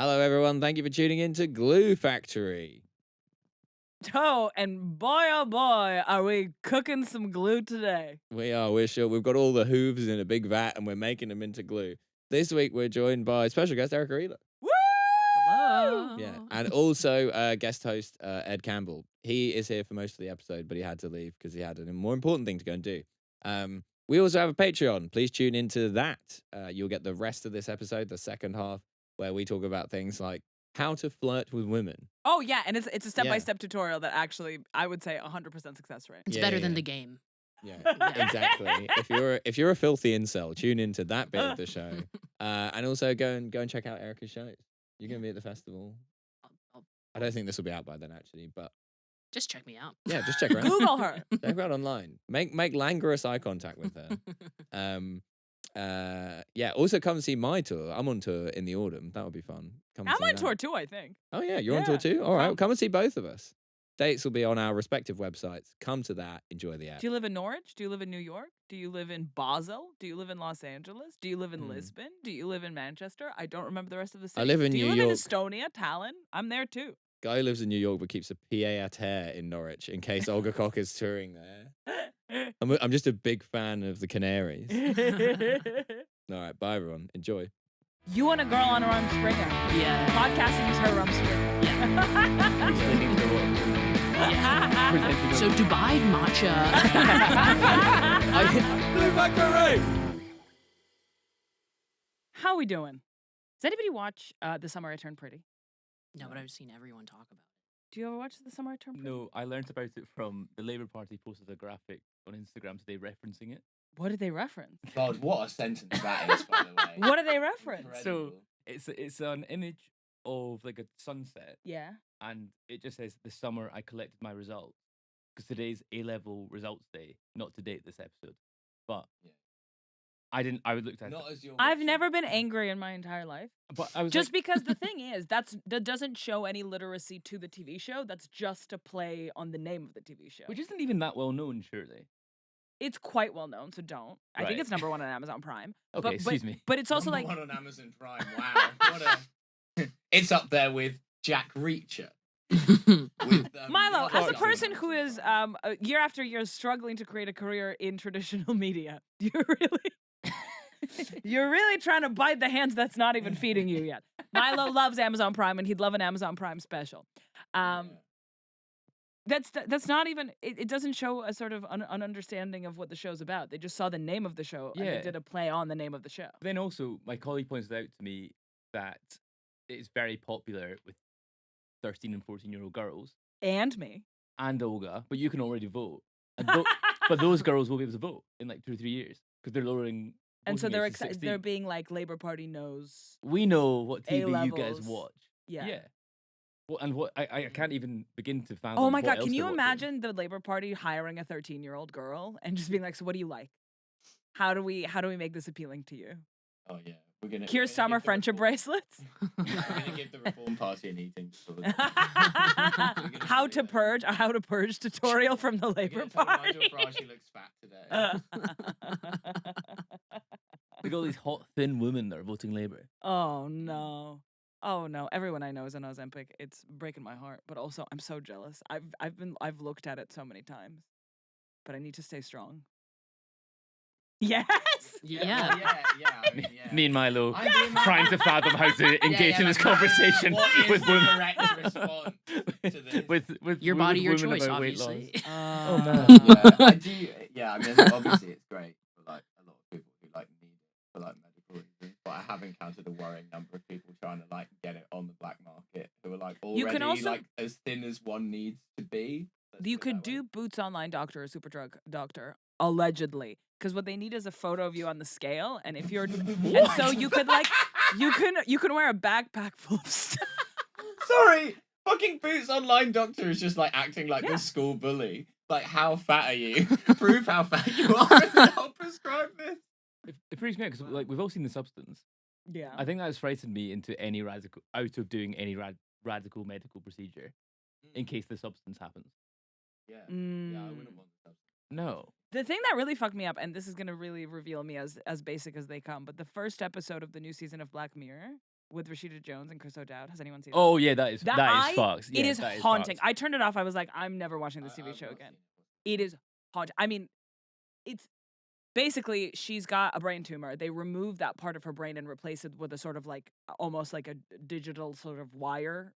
Hello, everyone. Thank you for tuning in to Glue Factory. Oh, and boy, oh boy, are we cooking some glue today. We are. We're sure. We've got all the hooves in a big vat and we're making them into glue. This week, we're joined by special guest Erika Ehler. Woo! Hello. Yeah. And also guest host Ed Campbell. He is here for most of the episode, but he had to leave because he had a more important thing to go and do. We also have a Patreon. Please tune into that. You'll get the rest of this episode, the second half, where we talk about things like how to flirt with women. Oh, yeah, and it's a step-by-step tutorial that actually, I would say, 100% success rate. It's better than the game. Yeah, exactly. If you're a filthy incel, tune into that bit of the show, and also go and check out Erika's shows. You're gonna be at the festival. I don't think this will be out by then, actually, but just check me out. Yeah, just check her out. Google her. Check her out online. Make languorous eye contact with her. Yeah. Also, come see my tour. I'm on tour in the autumn. That would be fun. I'm on tour too, I think. Oh yeah, you're on tour too. All right, come and see both of us. Dates will be on our respective websites. Come to that. Enjoy the app. Do you live in Norwich? Do you live in New York? Do you live in Basel? Do you live in Los Angeles? Do you live in Lisbon? Do you live in Manchester? I don't remember the rest of the cities. I live in Do New you live York. in Estonia, Tallinn? I'm there too. Guy who lives in New York but keeps a PA à terre in Norwich in case Olga Koch is touring there. I'm just a big fan of the Canaries. All right, bye everyone. Enjoy. You want a girl on a rum springer? Yeah. Podcasting is her rum springer. Yeah. So Dubai matcha. How we doing? Does anybody watch The Summer I Turned Pretty? No, but I've seen everyone talk about it. Do you ever watch The Summer I Turned Pretty? No, I learned about it from the Labour Party posted a graphic on Instagram today referencing it. What did they reference? God, what a sentence that is, by the way. What did they reference? So it's an image of like a sunset, Yeah. and it just says, "The summer I collected my results," because today's A-level results day. Not to date this episode, but I didn't. I would look at. Not as your. I've never been angry in my entire life. But I was Just like, because the thing is, that doesn't show any literacy to the TV show. That's just a play on the name of the TV show. which isn't even that well known, surely. It's quite well known, so don't. I think Right. it's number 1 on Amazon Prime. Okay, excuse me. But it's also Number like one on Amazon Prime. Wow, what a. It's up there with Jack Reacher. With, Milo, as a Clarkson. person who is year after year struggling to create a career in traditional media, you're really trying to bite the hands that's not even feeding you yet. Milo loves Amazon Prime, and he'd love an Amazon Prime special. That's not even. It doesn't show a sort of an understanding of what the show's about. They just saw the name of the show and they Yeah. did a play on the name of the show. Then also, my colleague pointed out to me that it's very popular with 13 and 14-year-old girls And me. and Olga, but you can already vote. And but those girls will be able to vote in like 2 or 3 years because they're lowering. And so voting they're age to excited. 16. They're being like, Labour Party knows. We know what TV you guys A-levels. watch. Yeah. Well, and what I can't even begin to fathom. Oh my what God! else Can you they're watching. imagine the Labour Party hiring a 13-year-old girl and just being like, "So what do you like? How do we make this appealing to you?" Oh yeah, we're gonna. Keir Starmer friendship bracelets. We're gonna give the Reform Party an eating. How to purge tutorial from the Labour Party. She looks fat today. They got all these hot, thin women that are voting Labour. Oh no. Oh no. Everyone I know is on Ozempic. It's breaking my heart, but also I'm so jealous. I've looked at it so many times. But I need to stay strong. Yes. Yeah. I mean, yeah. Me and Milo I'm being- trying to fathom how to engage in this conversation What is with the women. correct response to this? with Your with body, your women choice, about weight obviously. loss. Oh man. Yeah, I do. Yeah, I mean, obviously it's great for like a lot of people who like need it for like medical reasons. But I have encountered a worrying number of people trying to like get it on the black market who are like already You can also- like as thin as one needs to be. Let's You put it could that way. do Boots Online Doctor or Superdrug Doctor allegedly, because what they need is a photo of you on the scale, and if you're, and so you could like, you can wear a backpack full of stuff. Sorry, fucking Boots Online Doctor is just like acting like Yeah. the school bully. Like, how fat are you? Prove how fat you are and then I'll prescribe this. It freaks me out because like we've all seen The Substance. Yeah. I think that has frightened me into any out of doing any radical medical procedure in case The Substance happens. Yeah, Mm. yeah, I wouldn't want the Substance. No. The thing that really fucked me up, and this is gonna really reveal me as basic as they come, but the first episode of the new season of Black Mirror with Rashida Jones and Chris O'Dowd. Has anyone seen Oh yeah, that is that? fucked. It Yeah, is that is haunting. fucked. I turned it off. I was like, I'm never watching this TV show again. It is haunting. I mean, it's basically she's got a brain tumor. They remove that part of her brain and replace it with a sort of like almost like a digital sort of wire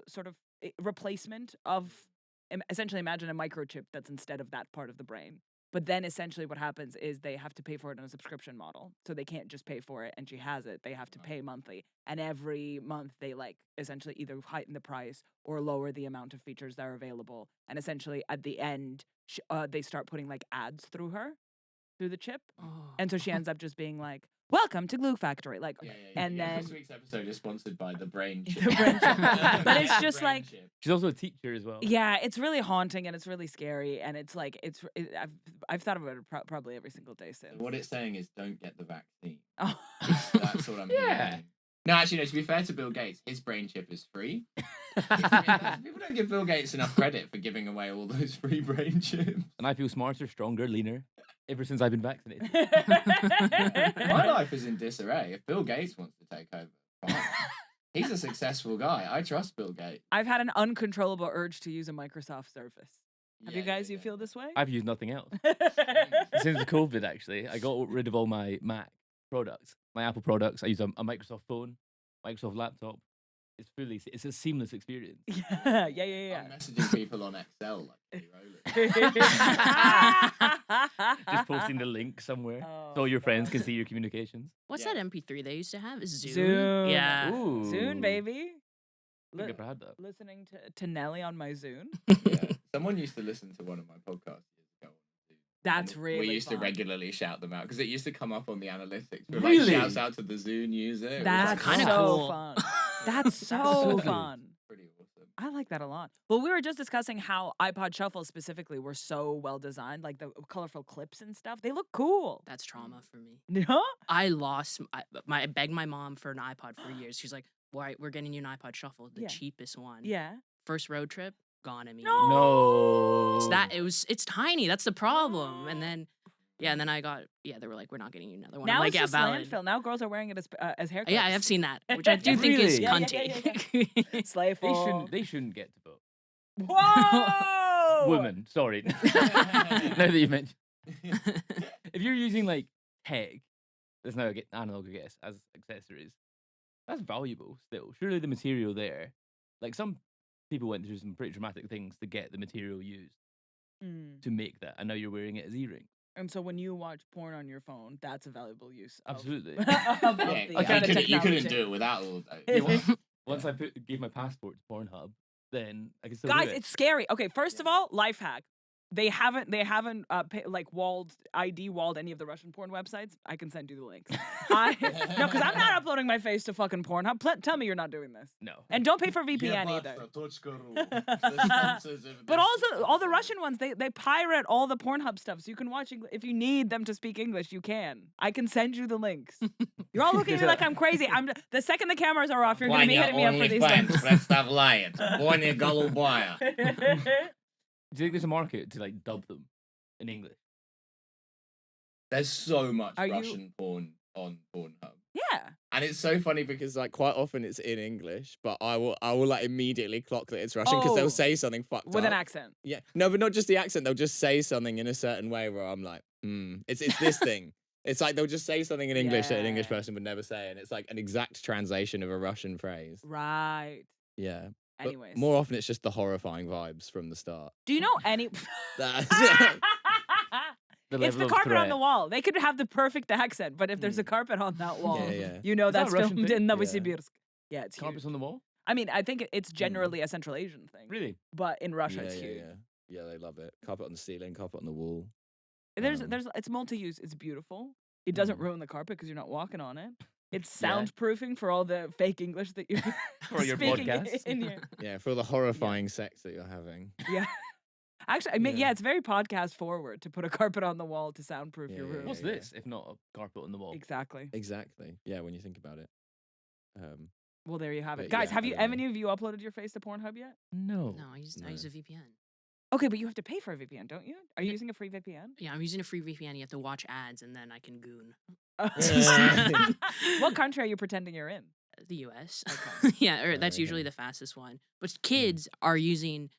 sort of replacement of essentially imagine a microchip that's instead of that part of the brain. But then essentially what happens is they have to pay for it on a subscription model. So they can't just pay for it and she has it. They have to pay monthly. And every month they like essentially either heighten the price or lower the amount of features that are available. And essentially at the end, they start putting like ads through the chip. And so she ends up just being like, welcome to Glue Factory. Like, and then this week's episode is sponsored by the brain chip. The brain chip. But it's just Brain like, chip. She's also a teacher as well. yeah, it's really haunting and it's really scary. And it's like, I've thought about it probably every single day since. What it's saying is don't get the vaccine. Oh. That's what I'm hearing. No, actually, no, to be fair to Bill Gates, his brain chip is free. People don't give Bill Gates enough credit for giving away all those free brain chips. And I feel smarter, stronger, leaner ever since I've been vaccinated. My life is in disarray. If Bill Gates wants to take over, fine. He's a successful guy. I trust Bill Gates. I've had an uncontrollable urge to use a Microsoft Surface. Have you guys, you feel this way? I've used nothing else. Since COVID, actually, I got rid of all my Mac products, my Apple products. I use a Microsoft phone, Microsoft laptop. It's a seamless experience. Yeah. I'm messaging people on Excel like Just posting the link somewhere so all your friends can see your communications. What's that MP3 they used to have? Is Zoom? Zoom. Yeah. Ooh. Zune, baby. I think I've never had that. Listening to Nelly on my Zune. Yeah. Someone used to listen to one of my podcasts years ago. That's And really we used fun. to regularly shout them out because it used to come up on the analytics. We're Really? like, shouts out to the Zune user. It was That's kinda so cool. fun. That's so so good. fun. pretty awesome. I like that a lot. Well, we were just discussing how iPod shuffles specifically were so well designed, like the colorful clips and stuff. They look cool. That's trauma for me. Yeah. I begged my mom for an iPod for years. She's like, "All right, we're getting you an iPod Shuffle, the Yeah. cheapest one." Yeah. First road trip, gone immediately. No. No. It's tiny. That's the problem. And then I got, they were like, "We're not getting you another one." Now I'm like, it's "Yeah, just valid." landfill. Now girls are wearing it as haircuts. Yeah, I have seen that, which I do think is Really? Yeah, cunty. Slayful. They shouldn't get to vote. Whoa! Women, sorry. Now that you mentioned, if you're using like tech, there's no analog, I guess, as accessories. That's valuable still. Surely the material there, like some people went through some pretty dramatic things to get the material used Mm. to make that, and now you're wearing it as earrings. And so when you watch porn on your phone, that's a valuable use. Absolutely. Of Yeah, the, you couldn't technology. do it without all those. Yeah, once I gave my passport to Pornhub, then I can still Guys, do it. it's scary. Okay, first of all, life hack. They haven't walled any of the Russian porn websites. I can send you the links. No, because I'm not uploading my face to fucking Pornhub. Tell me you're not doing this. No. And don't pay for VPN either. But also, all the Russian ones, they pirate all the Pornhub stuff, so you can watch if you need them to speak English, you can. I can send you the links. You're all looking at me like I'm crazy. The second the cameras are off, you're gonna be hitting me up for these links. Let's stop lying. Bonya Golubaya. Do you think there's a market to like dub them in English? There's so much Are you- Russian porn on Pornhub. Yeah. And it's so funny because like quite often it's in English, but I will like immediately clock that it's Russian because Oh. they'll say something fucked With up. an accent. Yeah. No, but not just the accent. They'll just say something in a certain way where I'm like, It's this thing. It's like they'll just say something in English that an English Yeah. person would never say, and it's like an exact translation of a Russian phrase. Right. Yeah. But Anyways. more often it's just the horrifying vibes from the start. Do you know any... That's The It's the level of carpet on the threat. wall. They could have the perfect accent, but if there's a carpet on that wall, yeah. you know Is that that's a Russian filmed thing? in Yeah. Novosibirsk. Yeah, it's Carpets huge. on the wall? I mean, I think it's generally a Central Asian thing. Really? But in Russia, yeah, it's yeah, huge. yeah. Yeah, they love it. Carpet on the ceiling, carpet on the wall. There's, Um, it's multi-use. It's beautiful. It doesn't ruin the carpet because you're not walking on it. It's Yeah. soundproofing for all the fake English that you're For your speaking podcasts. in your... Yeah, for all the horrifying sex that you're having. Yeah. Actually, I mean, Yeah. yeah, it's very podcast forward to put a carpet on the wall to soundproof your Yeah, room. What's yeah. this if not a carpet on the wall? Exactly. Exactly. Yeah, when you think about it. Well, there you have it. But Guys, yeah, have I you don't know. any of you uploaded your face to Pornhub yet? No. No, I use a VPN. Okay, but you have to pay for a VPN, don't you? Are you using a free VPN? Yeah, I'm using a free VPN. You have to watch ads, and then I can goon. What country are you pretending you're in? The U.S. Okay. Yeah, or that's Okay. usually the fastest one. But kids are using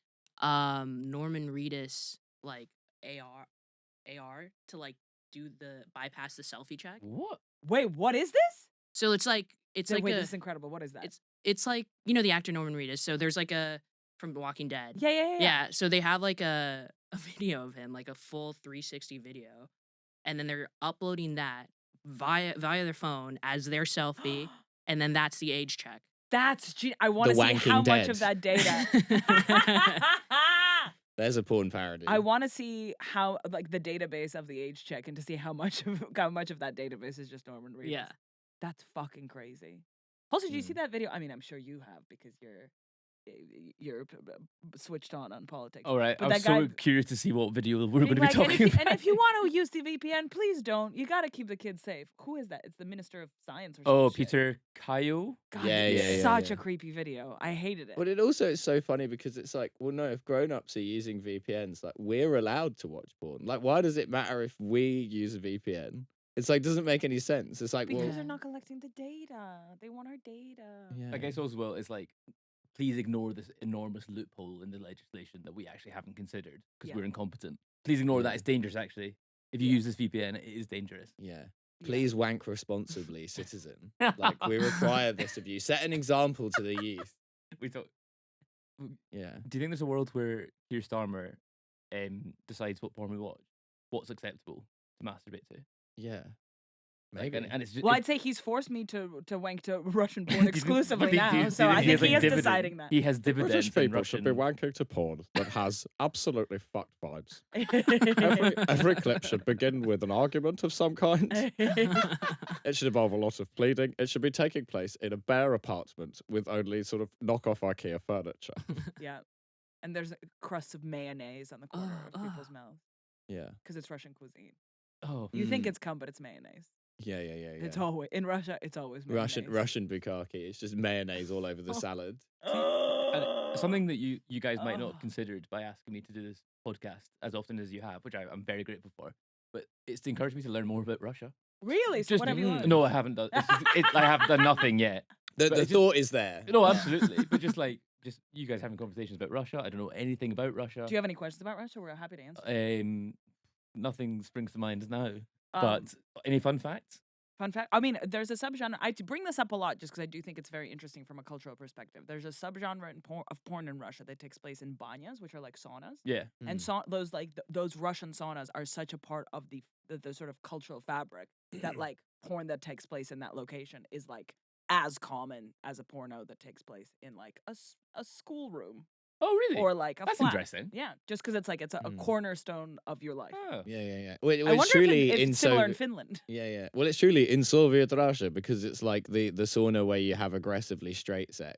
Norman Reedus like AR to like do the bypass the selfie check. What? Wait, what is this? So it's like Wait, a this is incredible. What is that? it's like you know the actor Norman Reedus. So there's like a from The Walking Dead. yeah. Yeah, so they have like a video of him, like a full 360 video, and then they're uploading that via their phone as their selfie, and then that's the age check. I want to see wanking how much dead. of that data. There's a porn parody. I want to see how like the database of the age check and to see how much of that database is just Norman Reedus. Yeah. That's fucking crazy. Also, did you see Mm. that video? I mean, I'm sure you have because you're switched on politics. All right. But I'm that so guy curious to see what video we're being going to be like, talking about. and if you want to use the VPN, please don't. You got to keep the kids safe. Who is that? It's the Minister of Science or something. Oh, Peter Kayo. God, Yeah, it's yeah, such yeah. a creepy video. I hated it. But it also is so funny because it's like, well, no, if grown-ups are using VPNs, like we're allowed to watch porn. Like, why does it matter if we use a VPN? It's like doesn't make any sense. It's like, Because well, they're not collecting the data. They want our data. yeah. I guess also well, it's like, please ignore this enormous loophole in the legislation that we actually haven't considered because Yeah. we're incompetent. Please ignore that. Yeah. It's dangerous, actually. If you use this VPN, it is dangerous. Yeah. Yeah. Please wank responsibly, citizen. Like we require this of you. Set an example to the youth. We thought. Yeah. Do you think there's a world where Keir Starmer decides what porn we watch, what's acceptable to masturbate to? Yeah. Like, Maybe. and it's just. Well, I'd say he's forced me to wank to Russian porn exclusively Do you now, think so I think has, he is dividend- deciding that. He has dividends in Russian. wanking to porn that has absolutely fucked vibes. Every clip should begin with an argument of some kind. It should involve a lot of pleading. It should be taking place in a bare apartment with only sort of knockoff IKEA furniture. Yeah, and there's crusts of mayonnaise on the corner of people's mouths Yeah. because it's Russian cuisine. Oh, You think Mm. it's cum, but it's mayonnaise. Yeah. It's always in Russia. It's always mayonnaise. Russian bukkake. It's just mayonnaise all over the salad. and something that you guys might not have considered by asking me to do this podcast as often as you have, which I'm very grateful for. But it's to encourage me to learn more about Russia. Really? So Just what have you learned? No, I haven't done. I have done nothing yet. The But it's just- thought is there. No, absolutely. But just you guys having conversations about Russia. I don't know anything about Russia. Do you have any questions about Russia? We're happy to answer. Nothing springs to mind now. Um, But any fun facts? Fun fact. I mean, there's a subgenre. I bring this up a lot just because I do think it's very interesting from a cultural perspective. There's a subgenre of porn in Russia that takes place in banyas, which are like saunas. Yeah. And those Russian saunas are such a part of the sort of cultural fabric that like porn that takes place in that location is like as common as a porno that takes place in like a schoolroom Oh, really? or like a That's flat. interesting. Yeah, just because it's like it's a cornerstone of your life. Oh. Yeah. Well, I wonder truly if in it's similar in Soviet. Finland. Yeah. Well, it's truly in Soviet Russia because it's like the sauna where you have aggressively straight sex.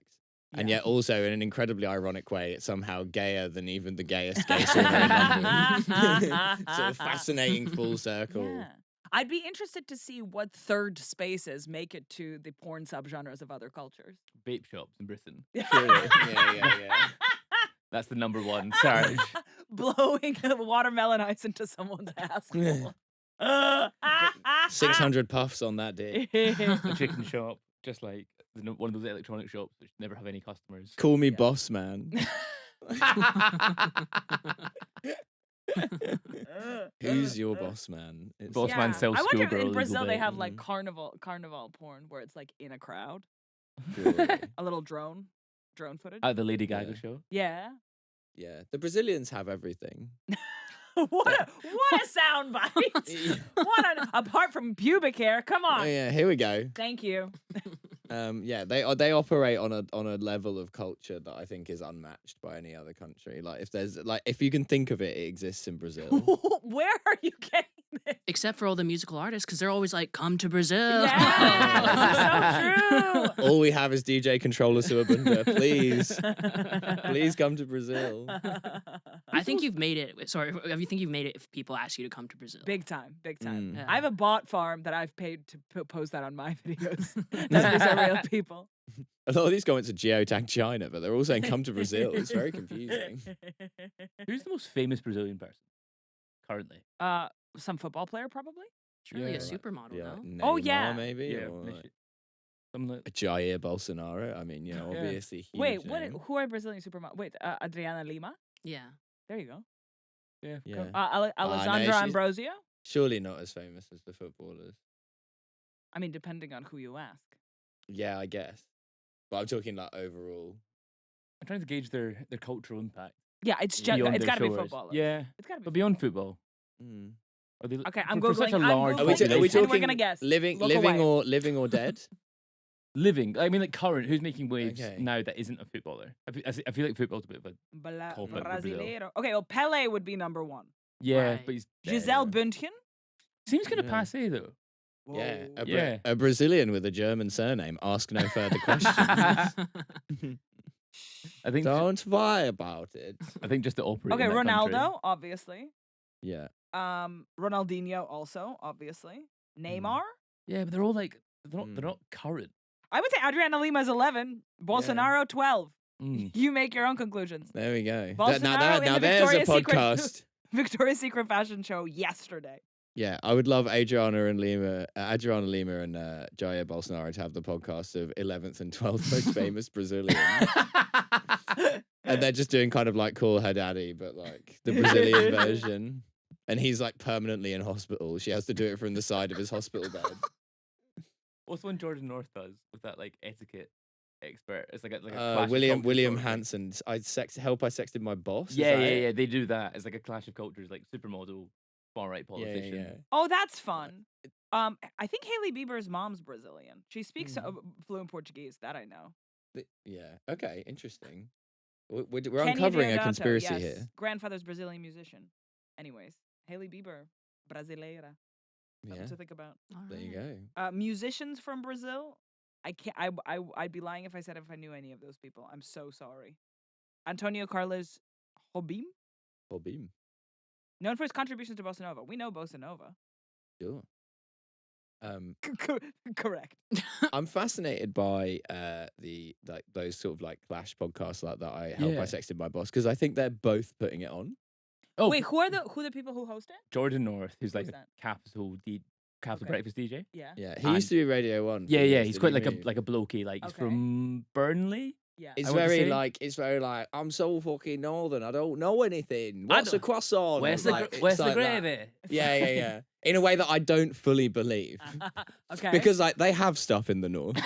And Yeah. yet also in an incredibly ironic way, it's somehow gayer than even the gayest gay sauna in London. Sort of fascinating full circle. Yeah. I'd be interested to see what third spaces make it to the porn subgenres of other cultures. Vape shops in Britain. Surely. Yeah. That's the number one surge. Blowing watermelon ice into someone's asshole. 600 puffs on that day. A chicken shop, just like one of those electronic shops which never have any customers. Call me Yeah. boss man. Who's your boss man? It's Boss man sells I wonder if schoolgirl in Brazil legal they vape. have like Mm. carnival porn where it's like in a crowd. Surely. A little drone footage. At the Lady Gaga Yeah. show. Yeah. Yeah, the Brazilians have everything. what a soundbite. Apart from pubic hair. Come Oh, on. yeah, here we go. Thank you. Yeah, they operate on a level of culture that I think is unmatched by any other country. Like if you can think of it, it exists in Brazil. Where are you getting this? Except for all the musical artists, because they're always like, "Come to Brazil." Yeah, this is so true. All we have is DJ Controller Suabunda. Please come to Brazil. I think you've made it. Sorry, I think you've made it if people ask you to come to Brazil. Big time. Mm. Yeah. I have a bot farm that I've paid to post that on my videos. These are real people. A lot of these comments are geotag China, but they're all saying come to Brazil. It's very confusing. Who's the most famous Brazilian person currently? Some football player probably. Surely Yeah, a like- supermodel, no? Oh, yeah. Neymar, maybe. Yeah, or Messi. like- Something like Jair Bolsonaro. I mean, Yeah. obviously huge Wait, name. who are Brazilian supermodels? Wait, Adriana Lima. Yeah. There you go. yeah. Yeah. Alessandra she's- Ambrosio. Surely not as famous as the footballers. I mean, depending on who you ask. Yeah, I guess. But I'm talking like overall. I'm trying to gauge their cultural impact. Yeah, it's beyond it's their got to be shores. footballers. Yeah, It's got to be. but beyond football, Mm. are they? Okay, I'm for such a Googling- I'm large Are we, Googling ta- are we this, and talking we're gonna guess. living, Look living away. living or dead? living? I mean, like current. Who's making waves Okay. now that isn't a footballer? I feel like football's a bit of a Call back for Brazil. Brasileiro. Okay, well, Pele would be number one. yeah, Right. but he's Giselle dead. Bündchen. Seems kind of Yeah. passe though. Yeah, Whoa. Yeah. a Brazilian with a German surname. Ask no further questions. I think. Don't worry about it. I think just to operate. Okay, in that Ronaldo, country. obviously. Yeah. Ronaldinho, also, obviously. Neymar. Yeah, but they're all like they're not current. I would say Adriana Lima is 11. Bolsonaro 12. Mm. You make your own conclusions. There we go. Bolsonaro in Now the there's a Victoria's Secret- podcast. Victoria's Secret fashion show yesterday. Yeah, I would love Adriana Lima and Jair Bolsonaro to have the podcast of 11th and 12th most famous Brazilians. And they're just doing kind of like Call Her Daddy, but like the Brazilian version. And he's like permanently in hospital. She has to do it from the side of his hospital bed. What's one Jordan North does with that like etiquette expert? It's like a clash of William cultures sort of thing. Hansen. I sexted my boss. Is Yeah, that yeah, it? yeah. They do that. It's like a clash of cultures, like supermodel, far right Yeah, politician. yeah. Oh, that's fun. I think Hailey Bieber's mom's Brazilian. She speaks fluent Portuguese. That I know. Yeah. Okay. Interesting. We're Kenny uncovering a Deodato, conspiracy yes. here. Grandfather's Brazilian musician. Anyways, Hailey Bieber, brasileira. Something Yeah. to think about. There you go. Musicians from Brazil. I can't. I'd be lying if I knew any of those people. I'm so sorry. Antonio Carlos Jobim, Or Beam. known for his contributions to bossa nova. We know bossa nova. Sure. Correct. I'm fascinated by the like those sort of like clash podcasts like that. I help Yeah. I sexted my boss because I think they're both putting it on. Oh, Wait, who are the people who host it? Jordan North, who's like Who's a that? Capital Okay. Breakfast DJ. Yeah. Yeah, he used to be Radio 1. for Yeah, yeah. years, He's did quite he like move? a blokey. Like he's Okay. from Burnley. Yeah. It's I want to very say- like I'm so fucking northern. I don't know anything. What's a don't- croissant? Where's the Like, it's where's the like that. gravy? Yeah, yeah, yeah. In a way that I don't fully believe. Okay. Because like they have stuff in the north.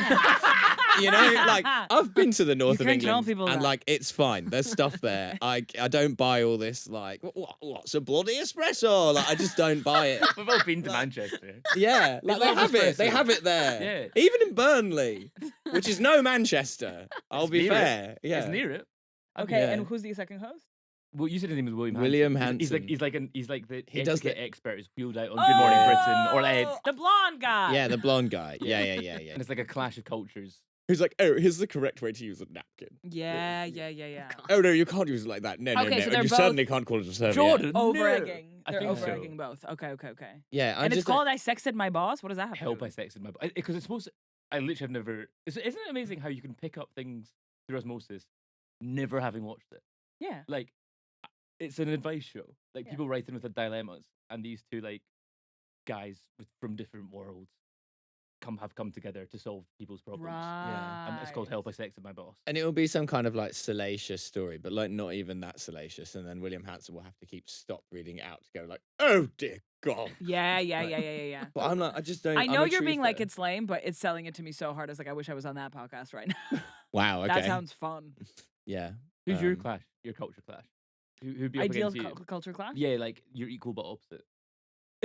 You know, like I've been to the north of can tell England, people and that. like it's fine. There's stuff there. I don't buy all this. Like what's a bloody espresso? Like I just don't buy it. We've all been to Manchester. Yeah, like they love have it. They espresso. have it there. Yeah. Even in Burnley, which is no Manchester. I'll It's be near it. fair. Yeah. It's near it. Okay, Yeah. and who's the second host? Well, you said his name was William. William He's like Hansen. he's like the He does etiquette the- expert who's wheeled out on Good Morning Britain or Ed. The blonde guy. Yeah, the blonde guy. Yeah. Yeah. And it's like a clash of cultures. Who's like, oh, here's the correct way to use a napkin. Yeah. Oh no, you can't use it like that. No, Okay, no, so no. they're You both certainly can't call it a serviette. Jordan, Over-egging. I They're think so. over-egging both. Okay. Yeah, And it's called I Sexted My Boss? What does that have to Help do I with? sexted my because it's supposed to, I literally have never. Isn't it amazing how you can pick up things through osmosis, never having watched it? Yeah. Like, it's an advice show. Like Yeah. people write in with their dilemmas, and these two like guys from different worlds have come together to solve people's problems. Right. And it's called Help I Sexted My Boss. And it will be some kind of like salacious story, but like not even that salacious. And then William Hansen will have to stop reading it out to go like, oh dear God. Yeah. But I'm like, I just don't. I I'm know a you're being like truther. it's lame, but it's selling it to me so hard. It's like I wish I was on that podcast right now. Wow. Okay. That sounds fun. Yeah. Who's your Um, clash? Your culture clash? Who'd be up Ideal against you? culture clash? Yeah, like you're equal but opposite.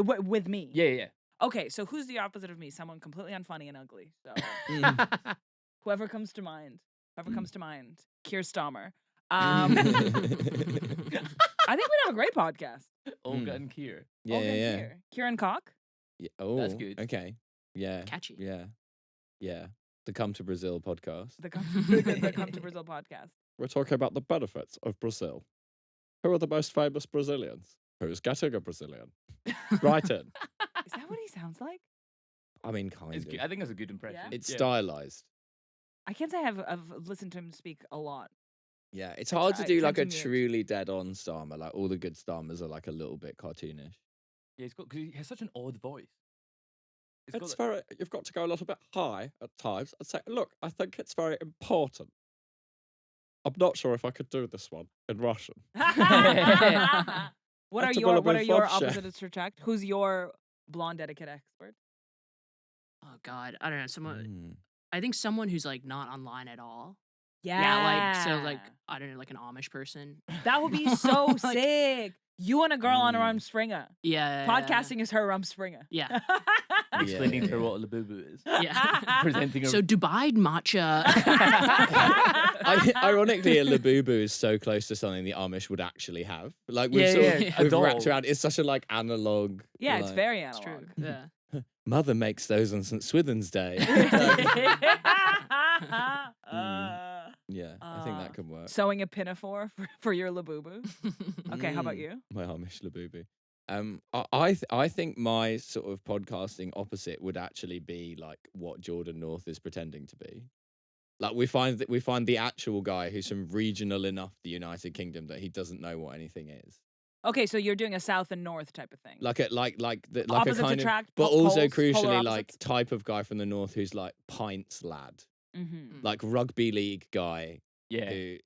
With me. Yeah. Okay, so who's the opposite of me? Someone completely unfunny and ugly. So Mm. whoever comes to mind. Keir Stammer. Mm. I think we'd have a great podcast. Olga Mm. and Kier. Yeah, Olga and yeah. Keir. Kieran Cock. Yeah. Oh, That's good. Okay. Yeah. Catchy. Yeah. The Come to Brazil podcast. The Come to Brazil podcast. We're talking about the benefits of Brazil. Who are the most famous Brazilians? Who's getting a Brazilian? Right in. Is that what he sounds like? I mean, kind It's of. good. I think that's a good impression. Yeah? It's Yeah. stylized. I can't say I've listened to him speak a lot. Yeah, it's I hard to try- do try like to a mute. truly dead-on Starmer. Like all the good Starmers are like a little bit cartoonish. Yeah, because he has such an odd voice. It's got It's like- very. You've got to go a little bit high at times and say, "Look, I think it's very important. I'm not sure if I could do this one in Russian." What are Это your было бы вообще. opposites to attract? Who's your blonde etiquette expert? Oh God, I don't know. Someone. Mm. I think someone who's like not online at all. Yeah. Yeah, like so, like I don't know, like an Amish person. That would be so Like- sick. You and a girl on a Mm. Rumspringa. Yeah. Podcasting is her Rumspringa. Yeah. explaining to her yeah. what a labubu is. Yeah. Presenting her. So Dubai matcha. Ironically, a labubu is so close to something the Amish would actually have. Like we've Yeah, sort yeah, of a we've wrapped doll. around. It's such a like analog. Yeah, it's like, very It's analog. true. Yeah. Mother makes those on St. Swithin's Day. Yeah, I think that could work. Sewing a pinafore for your labubu. Okay, how about Mm. you? My Amish labubu. I think my sort of podcasting opposite would actually be like what Jordan North is pretending to be. Like we find the actual guy who's from regional enough the United Kingdom that he doesn't know what anything is. Okay, so you're doing a south and north type of thing. Like a Opposites kind attract, of, but poles, also polar crucially like opposites? type of guy from the north who's like pints lad, Mm-hmm. like rugby league guy yeah. who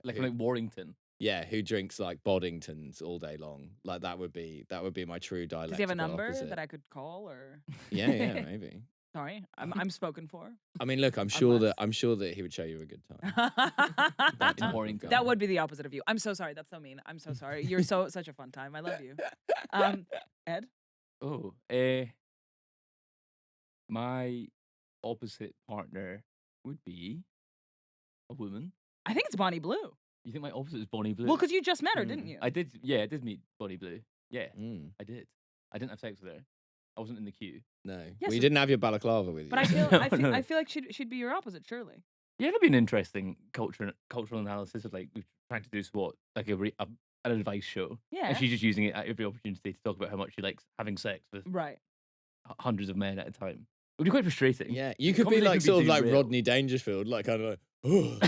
Like who- from like Warrington. yeah, who drinks like Boddingtons all day long. Like that would be my true dialectical Does he have a number opposite. that I could call or? Yeah, maybe. Sorry, I'm spoken for. I mean, look, I'm sure Unless- that he would show you a good time. that type of Warrington. guy. would be the opposite of you. I'm so sorry. That's so mean. I'm so sorry. You're such a fun time. I love you. Ed. Oh, my opposite partner would be a woman. I think it's Bonnie Blue. You think my opposite is Bonnie Blue? Well, because you just met her, didn't you? I did. Yeah, I did meet Bonnie Blue. Yeah, Mm, I did. I didn't have sex with her. I wasn't in the queue. no, Yes, well, you it- didn't have your balaclava with you. But I feel, No, I feel, no. I feel like she'd be your opposite, surely. Yeah, that'd be an interesting cultural analysis of like we're trying to do what like an advice show, Yeah. and she's just using it at every opportunity to talk about how much she likes having sex with Right. hundreds of men at a time. It would be quite frustrating. Yeah, you could be Conversation like could be sort of like derailed. Rodney Dangerfield, like kind of like, oh,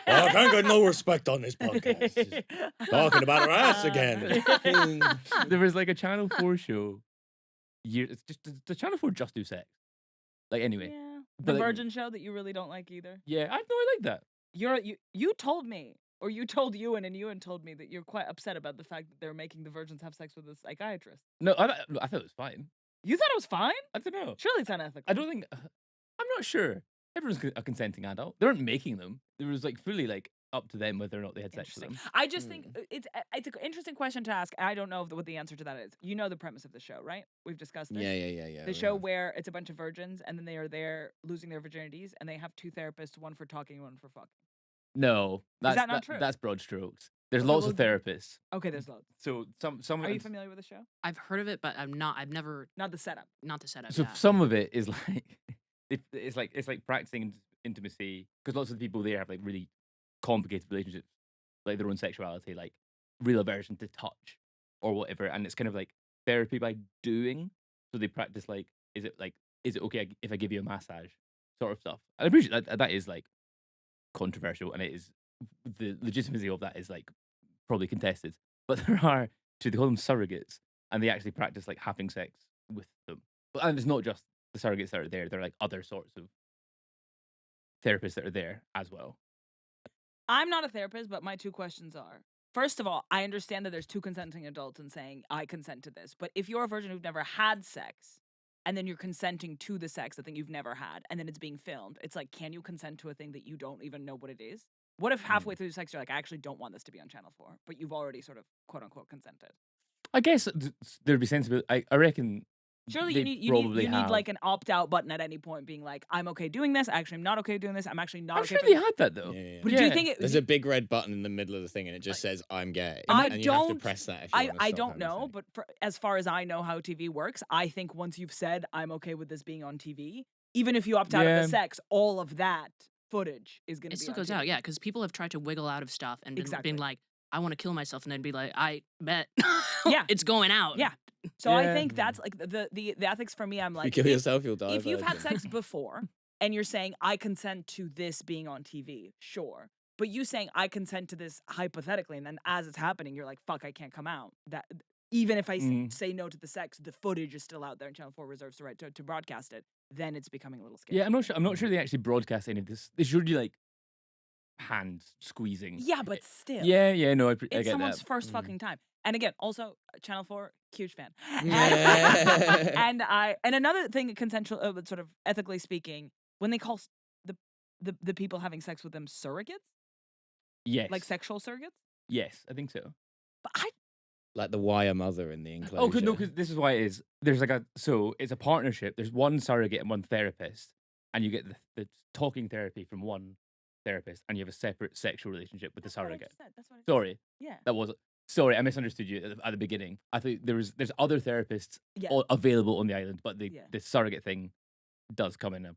I can't get no respect on this podcast. Just talking about her ass again. There was like a Channel 4 show. It's just the Channel 4 just do sex. Like anyway, Yeah. The but, like- Virgin show that you really don't like either. yeah, I know I like that. You told me, or you told Ewan, and Ewan told me that you're quite upset about the fact that they're making the virgins have sex with a psychiatrist. No, I thought it was fine. You thought it was fine? I don't know. Surely it's unethical. I don't think. I'm not sure. Everyone's a consenting adult. They weren't making them. It was like fully like up to them whether or not they had sex with Interesting. them. I just think it's an interesting question to ask. I don't know what the answer to that is. You know the premise of the show, right? We've discussed this. Yeah. The we show have. where it's a bunch of virgins and then they are there losing their virginities and they have two therapists, one for talking and one for fucking. No, that's that not true? That's broad strokes. There's Okay, lots of well, therapists. Okay, there's loads. So some Are you and- familiar with the show? I've heard of it, but I've never Not the setup. not the setup. So yeah. some of it is like it's like practicing intimacy because lots of the people there have like really complicated relationships, like their own sexuality, like real aversion to touch or whatever, and it's kind of like therapy by doing. So they practice like, is it okay if I give you a massage, sort of stuff. And I appreciate that is like controversial, and it is the legitimacy of that is like probably contested. But there are they call them surrogates, and they actually practice like having sex with them. But and it's not just the surrogates that are there; there are like other sorts of therapists that are there as well. I'm not a therapist, but my two questions are: first of all, I understand that there's two consenting adults and saying I consent to this, but if you're a virgin who've never had sex, and then you're consenting to the sex that thing you've never had, and then it's being filmed, it's like, can you consent to a thing that you don't even know what it is? What if halfway through the sex you're like, I actually don't want this to be on Channel 4, but you've already sort of quote unquote consented? I guess there'd be sensible. I reckon. Surely they you need probably have. like an opt out button at any point, being like, I'm okay doing this. Actually, I'm not okay doing this. I'm actually not I'm okay. sure for they this." had that though. Yeah. But do you Yeah. think it? There's a big red button in the middle of the thing, and it just says "I'm gay," I and you have to don't- press that. If you wanna I stop don't having know, sex. but as far as I know how TV works, I think once you've said I'm okay with this being on TV, even if you opt out of Yeah. the sex, all of that footage is going to it be still on goes TV. out, yeah, because people have tried to wiggle out of stuff and Exactly. been like, I want to kill myself, and then be like, I bet, Yeah. it's going out. Yeah. So I Yeah. think that's like the ethics for me. I'm If like, you kill if- yourself, you'll die. if you've had virgin. sex before and you're saying I consent to this being on TV, sure. But you saying I consent to this hypothetically, and then as it's happening, you're like, fuck, I can't come out. even if I Mm. say no to the sex, the footage is still out there, and Channel 4 reserves the right to broadcast it. Then it's becoming a little scary. Yeah, I'm not sure. I'm not sure they actually broadcast any of this. They should do like hand squeezing. Yeah, but still. Yeah, no, I It's get someone's that. first fucking time. And again, also Channel 4, huge fan. Yeah. And another thing, consensual, sort of ethically speaking, when they call the people having sex with them surrogates, Yes, like sexual surrogates, yes, I think so. but I Like the wire mother in the enclosure. Oh, because this is why it is. There's like it's a partnership. There's one surrogate and one therapist, and you get the talking therapy from one therapist, and you have a separate sexual relationship with the that's what I surrogate. just said. That's what I just Sorry, said. Yeah. that was Sorry, I misunderstood you at the beginning. I thought there's other therapists Yeah. available on the island, but the Yeah. surrogate thing does come in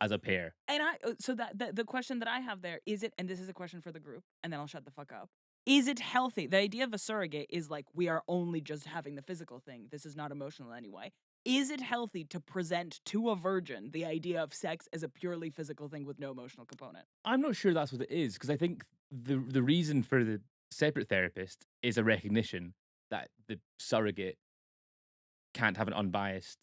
as a pair. And so that the question that I have there is it, and this is a question for the group, and then I'll shut the fuck up. Is it healthy? The idea of a surrogate is like we are only just having the physical thing. This is not emotional anyway. Is it healthy to present to a virgin the idea of sex as a purely physical thing with no emotional component? I'm not sure that's what it is, because I think the reason for the separate therapist is a recognition that the surrogate can't have an unbiased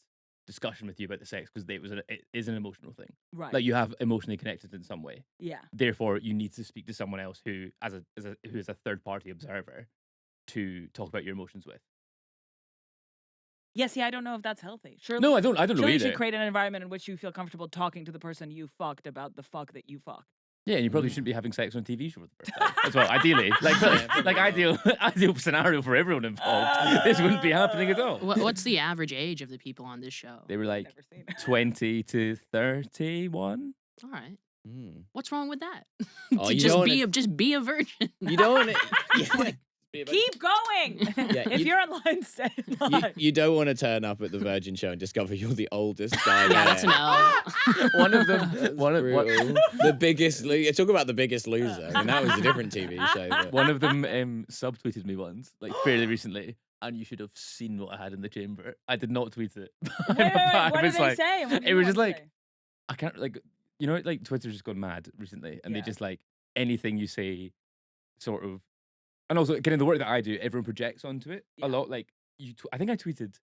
discussion with you about the sex because it is an emotional thing. Right. Like you have emotionally connected in some way. Yeah. Therefore, you need to speak to someone else who is a third party observer to talk about your emotions with. Yeah, see, I don't know if that's healthy. Surely, No, I don't know surely you either. should create an environment in which you feel comfortable talking to the person you fucked about the fuck that you fucked. Yeah, and you probably shouldn't be having sex on a TV show for the first time as well. Ideally, like ideal scenario for everyone involved. This wouldn't be happening at all. What's the average age of the people on this show? They were like Never seen it. 20 to 31. All right. Mm. What's wrong with that? Oh, To you just don't be wanna- just be a virgin. You don't want to. Keep going. Yeah, If you- you're online, stay You, online. you don't want to turn up at the Virgin show and discover you're the oldest guy Yeah, that's an there. L. One of them, That's one of brutal. The biggest loser. Talk about the biggest loser. I mean, that was a different TV show. But... one of them subtweeted me once, like fairly recently, and you should have seen what I had in the chamber. I did not tweet it. Wait, what I did was they like, say? What did it you was just want to like- say? I can't like Twitter's just gone mad recently, and they Yeah. just like anything you say, sort of, and also getting the work that I do, everyone projects onto it Yeah. a lot. Like I think I tweeted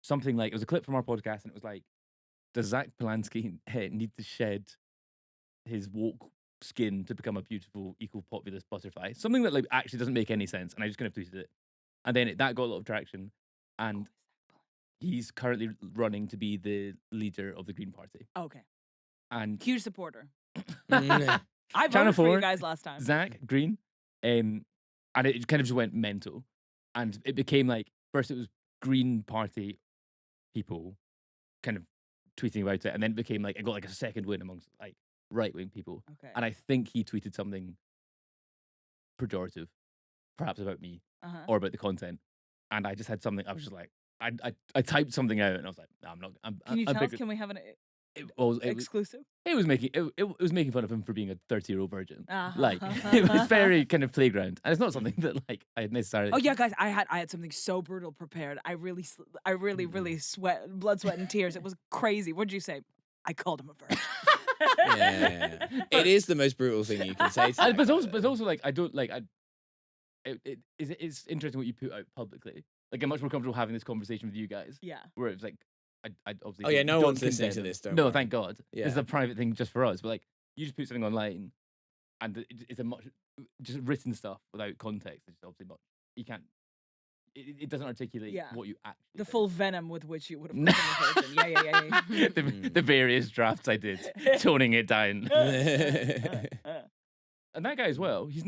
something like it was a clip from our podcast, and it was like, does Zach Polanski need to shed his woke skin to become a beautiful, equal populist butterfly? Something that like actually doesn't make any sense, and I just kind of tweeted it, and then that got a lot of traction, and he's currently running to be the leader of the Green Party, Okay. and Huge supporter. Mm. I Channel voted for you 4, guys last time. Zach Green, and it kind of just went mental, and it became like first it was Green Party people kind of tweeting about it, and then it became like it got like a second win amongst like right wing people, Okay. and I think he tweeted something pejorative, perhaps about me Uh-huh. or about the content, and I just had something. I was just like, I typed something out, and I was like, no, I'm not. Can you I'm tell us? bigger- Can we have an it was exclusive? it was making fun of him for being a 30-year-old virgin. Uh-huh. Like it was very kind of playground, and it's not something that like I had necessarily. Oh yeah, guys, I had something so brutal prepared. I really, really sweat, blood, sweat, and tears. It was crazy. What'd you say? I called him a virgin. Yeah. It is the most brutal thing you can say. To that But guy, it's also like I don't like it's interesting what you put out publicly. Like I'm much more comfortable having this conversation with you guys, Yeah. where it's like I obviously. Oh, yeah, no don't one's listening to condemn this, them. don't No, worry. thank God. Yeah. This is a private thing just for us. But like you just put something online, and it's a much just written stuff without context. It's obviously not. You can't. It doesn't articulate Yeah. what you actually. The think. full venom with which you would have called him a virgin. Yeah. the various drafts I did, toning it down. And that guy as well. He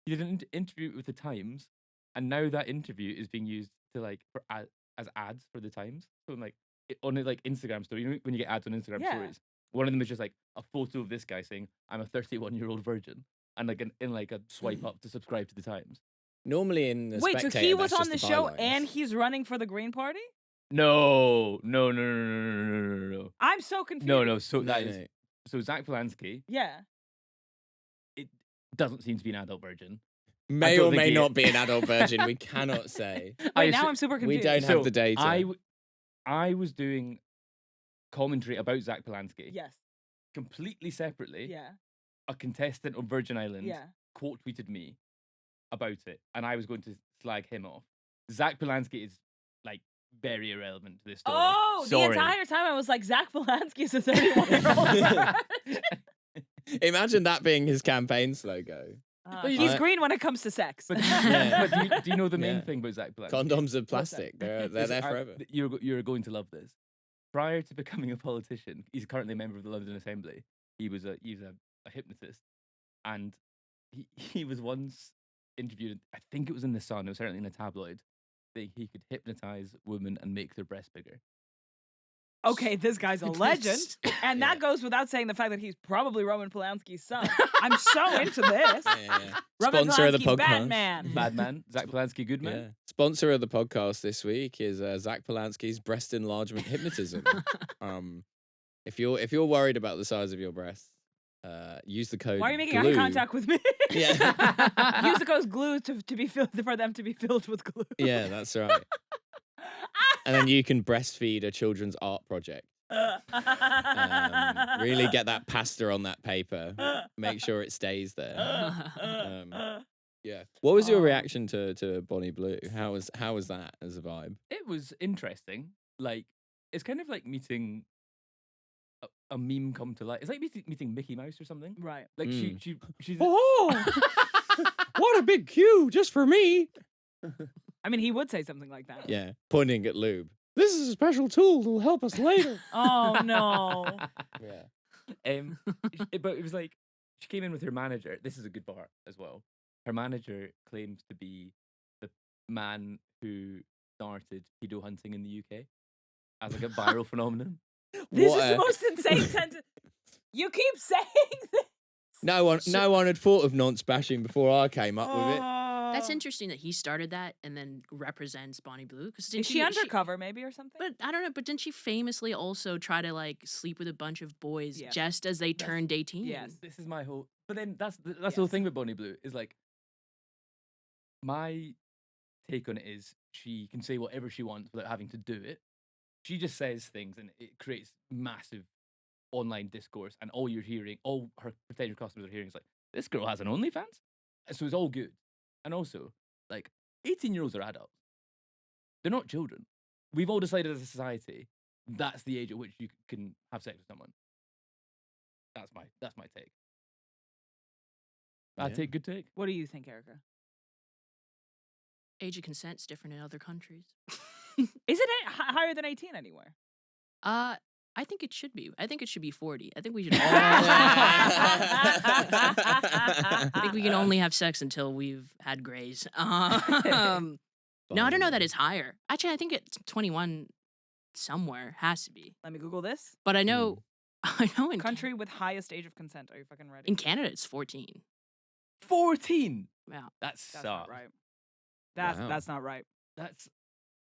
did an interview with the Times, and now that interview is being used to like as ads for the Times. So like on a like Instagram story, you know when you get ads on Instagram Yeah. stories, one of them is just like a photo of this guy saying, "I'm a 31-year-old virgin," and like in like a swipe up to subscribe to the Times. Normally in the Wait, so Spectator, he was that's on the just show bylines. and he's running for the Green Party? No. I'm so confused. No. So that No, is no. so Zach Polanski Yeah. doesn't seem to be an adult virgin. May don't or think may he- not be an adult virgin. We cannot say. Wait, now assu- I'm super We confused. don't have the data. I was doing commentary about Zach Polanski Yes. completely separately. Yeah. A contestant on Virgin Islands Yeah. quote tweeted me about it, and I was going to slag him off. Zach Polanski is like very irrelevant to this story. Oh, Sorry. the entire time I was like, Zach Polanski is a 31-year-old. Imagine that being his campaign slogan. But He's I- green when it comes to sex. But, Yeah. but do you know the main Yeah. thing about Zach Polanski? Condoms are What's that? plastic. They're there Listen, forever. You're going to love this. Prior to becoming a politician, he's currently a member of the London Assembly. He was a hypnotist, and he was once interviewed. I think it was in the Sun. It was certainly in a tabloid. That he could hypnotize women and make their breasts bigger. Okay, this guy's a legend. And Yeah. that goes without saying the fact that he's probably Roman Polanski's son. I'm so into this. Yeah. Roman Sponsor of the Polanski, podcast. Batman. Bad man, Zach Polanski, good man. Yeah. Sponsor of the podcast this week is Zach Polanski's breast enlargement hypnotism. If you're worried about the size of your breasts, use the code. Why are you making GLUE. eye contact with me? Yeah. Use the code glue to be filled for them to be filled with glue. Yeah, that's right. And then you can breastfeed a children's art project. Really get that pasta on that paper. Make sure it stays there. Yeah. What was your Oh. reaction to Bonnie Blue? How was that as a vibe? It was interesting. Like, it's kind of like meeting a meme come to life. It's like meeting Mickey Mouse or something. Right. Like Mm. she's Oh, what a big queue just for me. I mean, he would say something like that. Yeah, pointing at lube. This is a special tool that'll help us later. Oh, no. Yeah. But it was like she came in with her manager. This is a good part as well. Her manager claims to be the man who started pedo hunting in the UK as like a viral phenomenon. This What is the a- most insane sentence. You keep saying this. No one had thought of nonce bashing before I came up with it. That's interesting that he started that and then represents Bonnie Blue. Because Is she undercover, maybe, or something? But I don't know. But didn't she famously also try to like sleep with a bunch of boys Yes. just as they That's- turned 18? Yes. This is my whole. But then that's the whole thing with Bonnie Blue is like my take on it is she can say whatever she wants without having to do it. She just says things and it creates massive online discourse, and all you're hearing, all her potential customers are hearing is like, this girl has an OnlyFans? So it's all good. And also, like, 18-year-olds are adults. They're not children. We've all decided as a society that's the age at which you can have sex with someone. That's my take. Bad Yeah. take, good take. What do you think, Erica? Age of consent's different in other countries. Is it higher than 18 anywhere? I think it should be. I think it should be 40. I think we should. I think we can only have sex until we've had grays. No, I don't know that it's higher. Actually, I think it's 21 somewhere. Has to be. Let me Google this. But I know, I know in Country with highest age of consent. Are you fucking ready? in Canada it's 14. 14! Yeah. That's That's suck. not right. That's Wow. that's not right. That's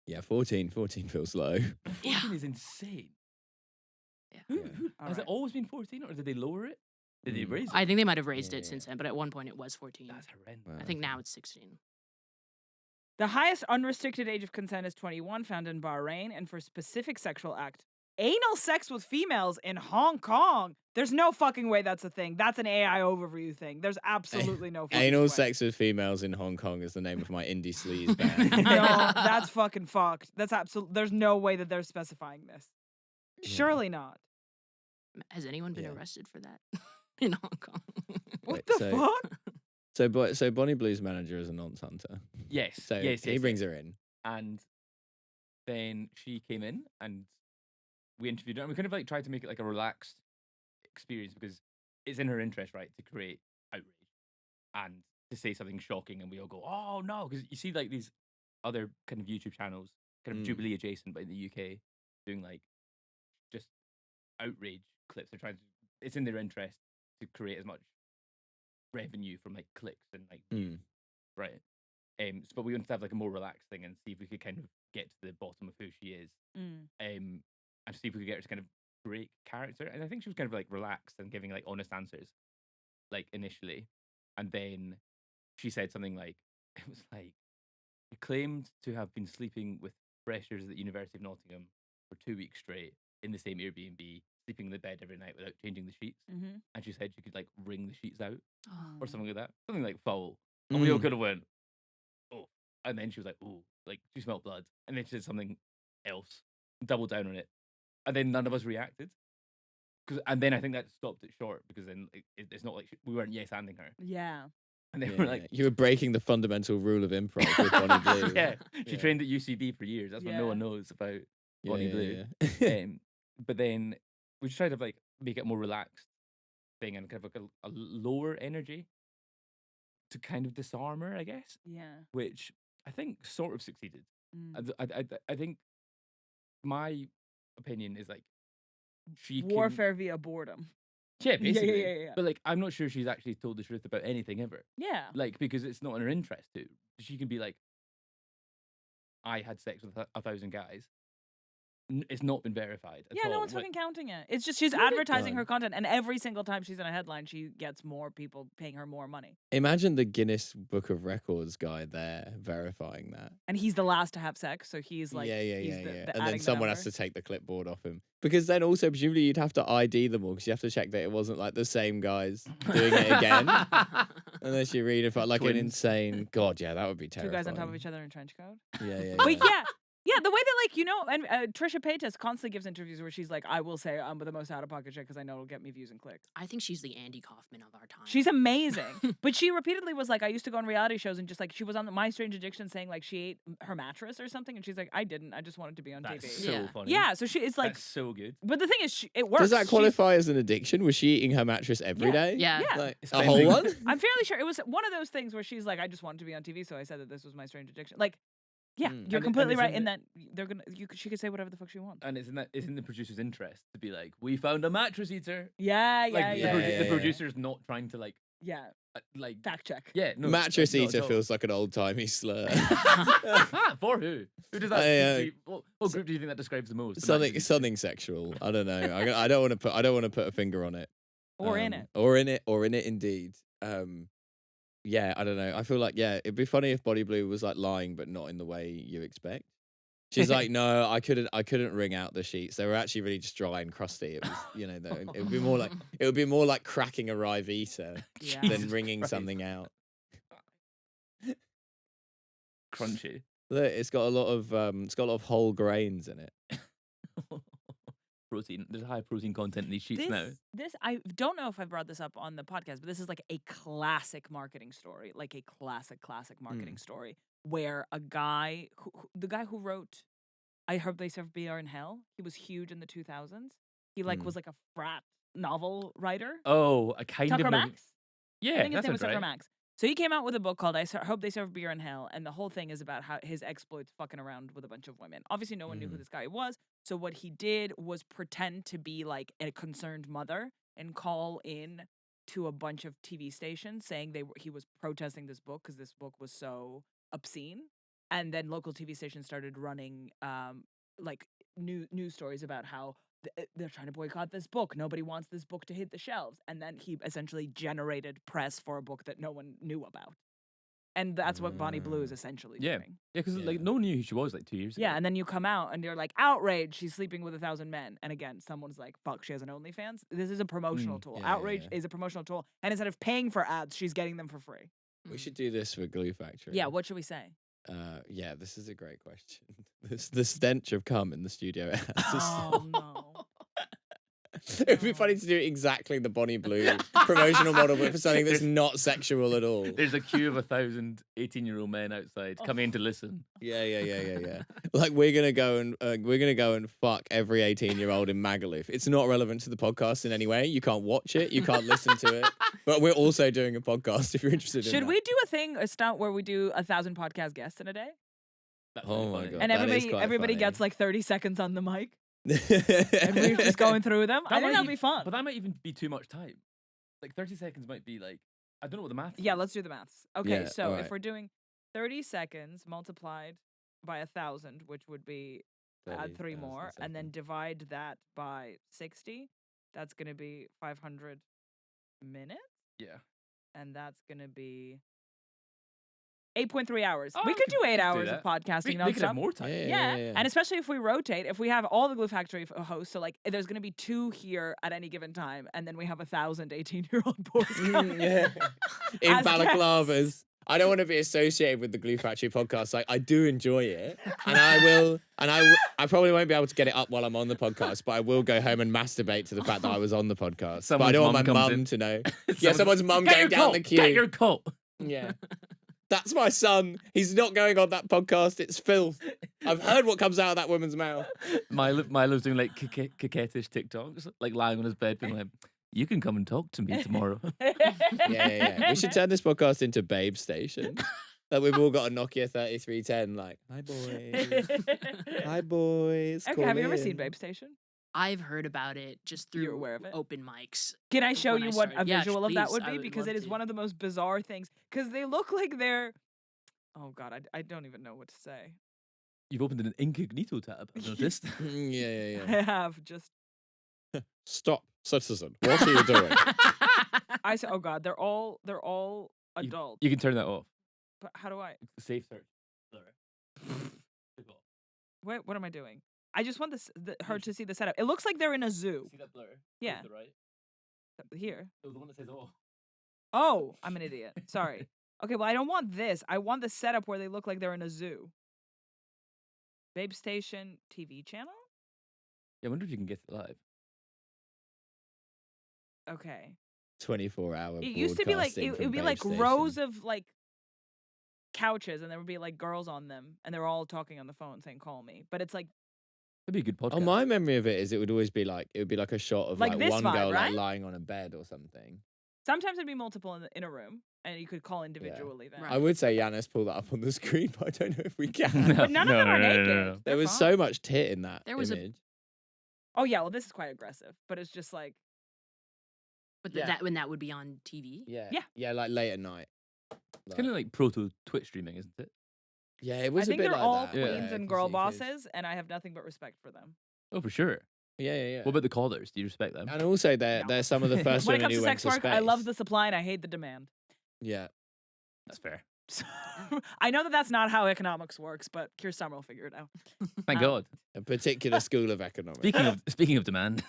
Yeah, 14 feels low. 14 is insane. Yeah. Who All has right. it always been 14, or did they lower it? Did they Mm. raise it? I think they might have raised Yeah. it since then, but at one point it was 14. That's horrendous. Wow. I think now it's 16. The highest unrestricted age of consent is 21, found in Bahrain, and for specific sexual act, anal sex with females in Hong Kong. There's no fucking way that's a thing. That's an AI overview thing. There's absolutely no fucking Anal way. sex with females in Hong Kong is the name of my indie sleaze band. No, that's fucking fucked. That's absolute. There's no way that they're specifying this. Surely not. Has anyone been Yeah. arrested for that in Hong Kong? What Wait, the so- fuck? So Bonnie Blue's manager is a nonce hunter. Yes. So yes, he yes, brings yes. her in. And then she came in and we interviewed her, and we kind of like tried to make it like a relaxed experience because it's in her interest, right, to create outrage and to say something shocking, and we all go, oh no, because you see like these other kind of YouTube channels, kind of Mm. Jubilee adjacent, but in the UK, doing like just outrage clips. They're trying to, it's in their interest to create as much revenue from like clicks and like views, Mm. right? But we wanted to have like a more relaxed thing and see if we could kind of get to the bottom of who she is, Mm. and see if we could get her to kind of break character. And I think she was kind of like relaxed and giving like honest answers, like initially, and then she said something like, it was like, you claimed to have been sleeping with freshers at the University of Nottingham for 2 weeks straight in the same Airbnb, sleeping in the bed every night without changing the sheets. Mm-hmm. And she said she could like wring the sheets out Oh. or something like that, something like foul. And we all Mm. kind of went, oh. And then she was like, oh, like she smelled blood, and then she did something else, doubled down on it, and then none of us reacted. And then I think that stopped it short because then it's not like we weren't yes-anding her, Yeah. and then Yeah, we're like, you were breaking the fundamental rule of improv with Bonnie Blue. yeah, she Yeah. trained at UCB for years. That's what no Yeah. one knows about Yeah, Bonnie yeah, Blue. yeah. But then we tried to like make it a more relaxed thing and kind of like a lower energy to kind of disarm her, I guess, Yeah. which I think sort of succeeded. Mm. I think my opinion is like she Warfare via boredom. yeah, basically. yeah. But like, I'm not sure she's actually told the truth about anything ever. Yeah. Like, because it's not in her interest to. She can be like, I had sex with 1,000 guys. It's not been verified at Yeah, all. no one's Like, fucking counting it. It's just she's Really? advertising her God. content, and every single time she's in a headline, she gets more people paying her more money. Imagine the Guinness Book of Records guy there verifying that. And he's the last to have sex, so he's like, yeah. he's the And adding then the someone has number. to take the clipboard off him. Because then also, presumably, you'd have to ID them all because you have to check that it wasn't like the same guys doing it again. Unless you read about like an Twins. insane. God, yeah, that would be Two terrifying. guys on top of each other in a trench coat. Yeah. But yeah, the way that like and Trisha Paytas constantly gives interviews where she's like, I will say I'm the most out of pocket chick because I know it'll get me views and clicks. I think she's the Andy Kaufman of our time. She's amazing, but she repeatedly was like, I used to go on reality shows and just like she was on My Strange Addiction saying like she ate her mattress or something, and she's like, I didn't, I just wanted to be on That's TV. so Yeah. funny. Yeah, so it's like, That's so good. but the thing is, it works. Does that She's- qualify as an addiction? Was she eating her mattress every day? Yeah. Yeah. Like a Spending- whole one? I'm fairly sure it was one of those things where she's like, I just wanted to be on TV, so I said that this was my strange addiction. Like, yeah, Mm. you're And completely it's right in in the- that they're gonna. She could say whatever the fuck she wants. And it's in the producer's interest to be like, we found a mattress eater. Yeah, Like yeah. the producer's not trying to like Fact check. yeah, no, Mattress not at eater all. feels like an old timey slur. For who? Who does that? I, What group do you think that describes the most? The something mattress eater? something sexual. I don't know. I don't want to put a finger on it. Or in it. Or in it indeed. Yeah, I don't know. I feel like it'd be funny if Body Blue was like lying, but not in the way you expect. She's like, no, I couldn't wring out the sheets. They were actually really just dry and crusty. It was, it would be more like cracking a Rivita Yeah. than Jesus wringing Christ. something out. Crunchy. Look, it's got a lot of whole grains in it. Protein. There's high protein content in these sheets now. This I don't know if I brought this up on the podcast, but this is like a classic marketing story, like a classic marketing story, where a guy, the guy who wrote "I Hope They Serve Beer in Hell," he was huge in the 2000s. He was like a frat novel writer. Oh, I kind Tucker of know. Max. Yeah, I think his that name was sounds Tucker right. Max. So he came out with a book called Hope They Serve Beer in Hell, and the whole thing is about how his exploits fucking around with a bunch of women. Obviously, no one knew who this guy was. So what he did was pretend to be like a concerned mother and call in to a bunch of TV stations saying he was protesting this book because this book was so obscene. And then local TV stations started running like news stories about how they're trying to boycott this book. Nobody wants this book to hit the shelves. And then he essentially generated press for a book that no one knew about. And that's what Bonnie Blue is essentially Yeah. doing. Yeah, because Yeah. like no one knew who she was like 2 years ago. Yeah, and then you come out and you're like, outrage, she's sleeping with 1,000 men. And again, someone's like, fuck, she has an OnlyFans. This is a promotional tool. Yeah, Outrage yeah. is a promotional tool. And instead of paying for ads, she's getting them for free. We should do this for Glue Factory. Yeah, what should we say? Yeah, this is a great question. The stench of cum in the studio. Oh, no. It would be funny to do exactly the Bonnie Blue promotional model, but for something that's not sexual at all. There's a queue of 1,000 18-year-old men outside coming in to listen. Yeah. Like we're gonna go and fuck every 18-year-old in Magaluf. It's not relevant to the podcast in any way. You can't watch it. You can't listen to it. But we're also doing a podcast if you're interested in Should that. we do a stunt where we do 1,000 podcast guests in a day? That's Oh really my funny. God. And that is everybody quite gets funny. like 30 seconds on the mic. Everybody's just going through them. I think that'd be fun. But that might even be too much time. Like 30 seconds might be like, I don't know what the math Yeah, is. let's do the maths. Okay, Yeah, so alright. if we're doing 30 seconds multiplied by 1,000, which would be add 3 more, and then divide that by 60, that's going to be 500 minutes, Yeah. and that's going to be 8.3 hours. Oh, we we could could- do 8 let's do hours of that. podcasting We could have nonstop. more time. Yeah. And especially if we rotate, if we have all the Glue Factory hosts, so like there's going to be 2 here at any given time, and then we have 1,000 18-year-old boys coming Yeah. In as balaclavas. I don't want to be associated with the Glue Factory podcast. Like, I do enjoy it, and I probably won't be able to get it up while I'm on the podcast, but I will go home and masturbate to the fact that I was on the podcast. But I Someone's don't want mum my comes mum in. to know. Yeah, someone's mum Get going your down coat, the queue. Get your coat. Yeah. That's my son. He's not going on that podcast. It's filth. I've heard what comes out of that woman's mouth. Milo's doing like coquettish TikToks, like lying on his bed, being like, "You can come and talk to me tomorrow." Yeah. We should turn this podcast into Babe Station. That we've all got a Nokia 3310. Like, hi boys, hi boys. Okay, call have you ever seen in." Babe Station? I've heard about it just You're through aware of it? open mics. Can I show when you I what started. a Yeah, visual of that please, would I be? would Because love it is to. one of the most bizarre things. Because they look like they're. Oh God, I don't even know what to say. You've opened an incognito tab. I've noticed. Yeah. I have just. Stop, citizen. What are you doing? I said, oh God, they're all You- adult. You can turn that off. But how do I? Safe search. Click off. What am I doing? I just want her to see the setup. It looks like they're in a zoo. See that blur? Yeah. To the right. Here. The one that says "off." Oh, I'm an idiot. Sorry. Okay, well, I don't want this. I want the setup where they look like they're in a zoo. Babe Station TV channel? Yeah, I wonder if you can get it live. Okay. 24-hour. It used to be like broadcasting it from would be Babe like Station. rows of like couches, and there would be like girls on them, and they're all talking on the phone saying "call me." But it's like That'd be a good podcast. Oh, my memory of it is it would always be like a shot of Like like, this one vibe, girl right? like lying on a bed or something. sometimes it'd be multiple in a room, and you could call individually. Then, I would say Yanis pull that up on the screen, but I don't know if we can. but none of them are naked. There They're was fine. so much tit in that There was a- image. Oh yeah, well this is quite aggressive, but it's just like But Yeah. that when that would be on TV. Yeah, like late at night. It's kind of like proto Twitch streaming, isn't it? Yeah, it I was a think bit they're like all that. queens yeah, and 'cause girl you could- bosses, and I have nothing but respect for them. Oh, for sure. Yeah. What about the callers? Do you respect them? And also, they're No. some of the first When it women comes who to went sex to work, space. I love the supply and I hate the demand. Yeah. That's fair. So, I know that that's not how economics works, but Keir Summer will figure it out. Thank Um, God. A particular school of economics. Speaking of demand,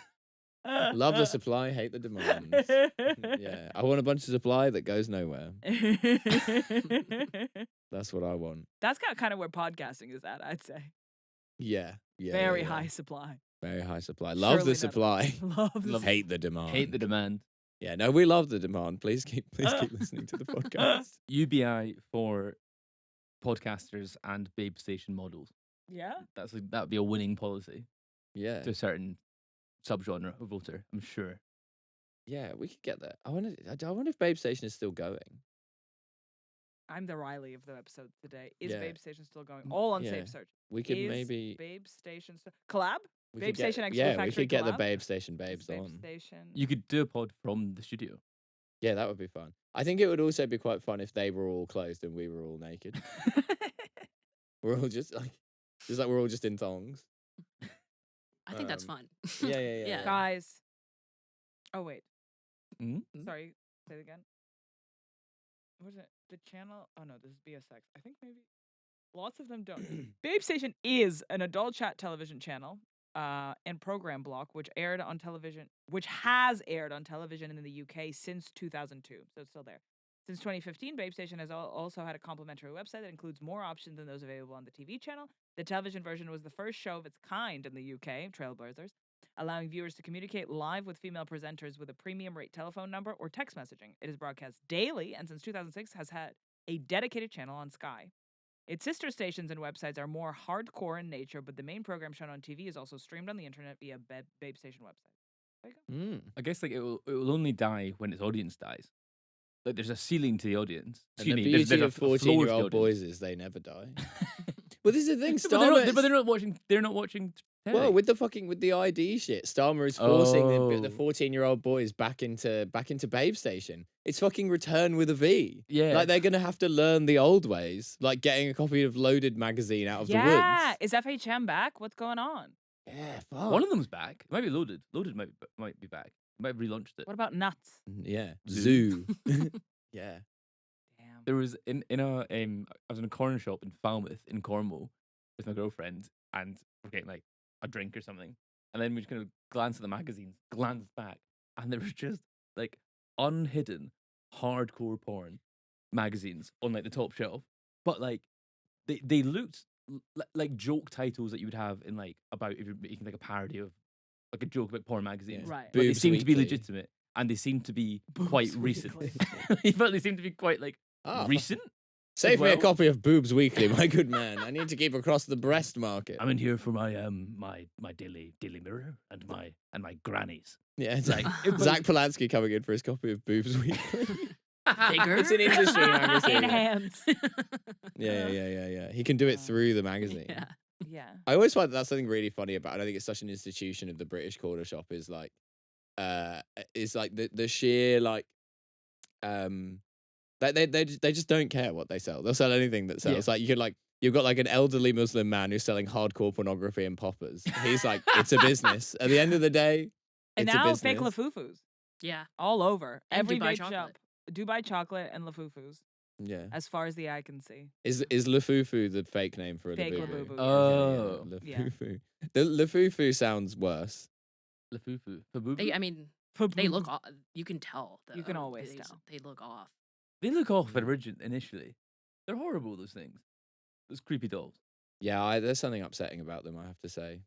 Love the supply, hate the demand. Yeah, I want a bunch of supply that goes nowhere. That's what I want. That's kind of where podcasting is at, I'd say. Yeah. Very yeah. high supply. Very high supply. Love Surely the not- supply. Love Hate the demand. hate the demand. Yeah, no, we love the demand. Please keep listening to the podcast. UBI for podcasters and Babe Station models. Yeah. That'd be a winning policy Yeah. to a certain subgenre of voter, I'm sure. Yeah, we could get that. I wonder if Babe Station is still going. I'm the Riley of the episode today. Is Yeah. Babe Station still going? All on Yeah. Safe Search. We could Is maybe Babe Station collab? we Babe could get, Station X yeah, Factory we could get the collab? Babe Station babes Babe on. Station. You could do a pod from the studio. Yeah, that would be fun. I think it would also be quite fun if they were all clothed and we were all naked. We're all just like we're all just in thongs. I think that's Um, fun. Yeah. Guys. Oh wait. Mm? Sorry. Say it again. What is it? The channel? Oh no, this is BSX. I think maybe lots of them don't. Babe Station is an adult chat television channel and program block which has aired on television in the UK since 2002. So it's still there. Since 2015, Babe Station has also had a complimentary website that includes more options than those available on the TV channel. The television version was the first show of its kind in the UK, Trailblazers, allowing viewers to communicate live with female presenters with a premium rate telephone number or text messaging. It is broadcast daily and since 2006 has had a dedicated channel on Sky. Its sister stations and websites are more hardcore in nature, but the main program shown on TV is also streamed on the internet via Babe Station website. There you go. I guess like it will only die when its audience dies. Like there's a ceiling to the audience. And Excuse the me, beauty there's a of floor to the 14-year-old audience. boys is they never die. Well, this is the thing. But they're not- Starmer, but they're not watching. They're not watching. Telly. well, with the ID shit, Starmer is forcing the Oh. 14-year-old boys back into Babe Station. It's fucking Return with a V. Yeah. Like they're gonna have to learn the old ways, like getting a copy of Loaded magazine out of the Yeah, woods. is FHM back? What's going on? Yeah, fuck. One of them's back. It might be Loaded. Loaded might be back. Might have relaunched it. What about nuts? Yeah, Zoo. Zoo. Yeah. Damn. There was I was in a corner shop in Falmouth in Cornwall with my girlfriend, and we're getting like a drink or something, and then we just kind of glance at the magazines, glance back, and there was just like unhidden hardcore porn magazines on like the top shelf, but like they looked like joke titles that you would have in like about if you're making like a parody of like a joke about porn magazines. Right. But they Boobs seem to be Weekly. legitimate and they seem to be Boobs quite recent. But they seem to be quite like Ah, recent. Save me a well. copy of Boobs Weekly, my good man. I need to keep across the breast market. I'm in here for my my daily mirror and my grannies. Yeah, it's Like, like Zach Polanski coming in for his copy of Boobs Weekly. Bigger. It's an industry magazine. Enhance. Yeah. He can do it through the magazine. Yeah. Yeah. I always find that's something really funny about. And I think it's such an institution of the British corner shop. Is like the sheer like they just don't care what they sell. They'll sell anything that sells. Yeah. Like you've got like an elderly Muslim man who's selling hardcore pornography and poppers. He's like, it's a business. At the end of the day, And it's a now business. fake lafufus Yeah. all over. And Every Dubai vape chocolate. shop. Dubai chocolate and lafufus, Yeah. as far as the eye can see. Is Lafufu the fake name for a Fake Labubu? Labubu, Oh. Yeah. Lafufu. The Lafufu sounds worse. Lafufu. I mean, they look off. You can tell. You can though. always They- tell. They look off. They look off initially. They're horrible, those things. Those creepy dolls. Yeah, there's something upsetting about them, I have to say.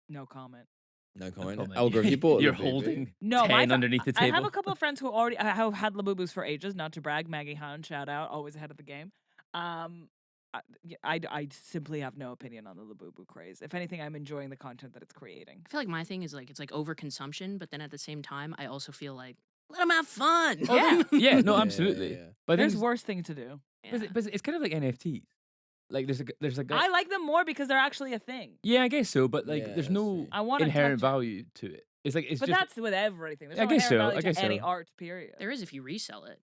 No comment. No comment. comment. Olga, have you bought You're Labubu? holding No, 10 my fa- underneath the I table. have a couple of friends who already have had Labubus for ages. Not to brag, Maggie Hound, shout out, always ahead of the game. I simply have no opinion on the Labubu craze. If anything, I'm enjoying the content that it's creating. I feel like my thing is like it's like overconsumption, but then at the same time, I also feel like let them have fun. Yeah. Yeah, no, Yeah, absolutely. yeah. But I think There's worse thing to do. Yeah. but it's kind of like NFTs. Like there's a guy. I like them more because they're actually a thing. Yeah, I guess so. But like, Yeah, there's that's no true. I want to inherent touch it. value to it. It's like it's But just. that's with everything. There's I no guess inherent so, value I to guess any so. art, period. There is if you resell it.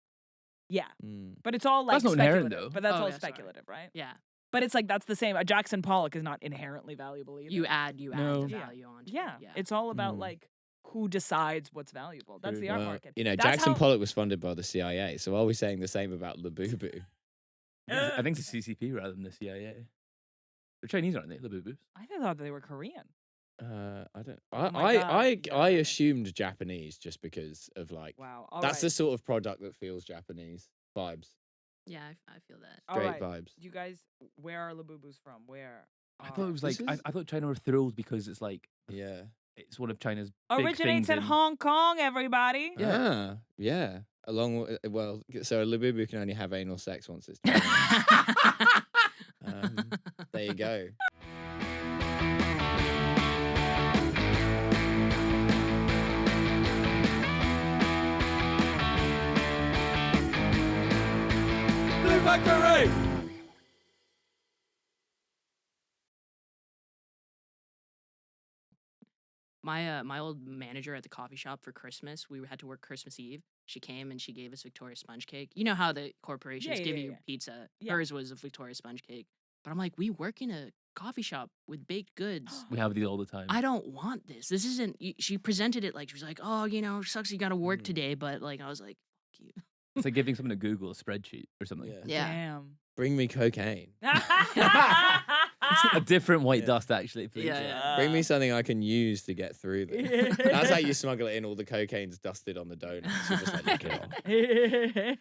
Yeah, Mm. but it's all like That's not inherent, speculative. though. But that's Oh, all yeah, sorry. speculative, right? Yeah. But it's like that's the same. A Jackson Pollock is not inherently valuable either. You add the No. Yeah. value onto Yeah, it. Yeah. it's all about Mm. like who decides what's valuable. That's True. the art Well, market. you know, That's Jackson how- Pollock was funded by the CIA, so are we saying the same about Labubu? I think it's the CCP rather than the CIA. They're Chinese, aren't they? Labubus. I thought they were Korean. I don't. Oh my I God, yeah. I assumed Japanese just because of like Wow. All that's right. the sort of product that feels Japanese vibes, Yeah, I feel that. All great right. vibes. You guys, where are Labubus from? Where? I thought it was like This is- I thought China were thrilled because it's like Yeah. it's one of China's big originates things in Hong Kong. Everybody. Yeah. Yeah. Along with, well, so a Labubu can only have anal sex once it's there you go. Blue Factory! My old manager at the coffee shop for Christmas, we had to work Christmas Eve. She came and she gave us Victoria sponge cake. You know how the corporations Yeah, give yeah, you yeah. pizza. Yeah. Hers was a Victoria sponge cake. But I'm like, we work in a coffee shop with baked goods. We have these all the time. I don't want this. This isn't. She presented it like she was like, oh, sucks you got to work Mm. today. But like, I was like, fuck you. It's like giving someone a Google spreadsheet or something. Yeah. Yeah. Damn. Bring me cocaine. A different white Yeah. dust, actually, please. Yeah. Bring me something I can use to get through this. That's how you smuggle it in. All the cocaine's dusted on the donuts. You're just like, lick it off.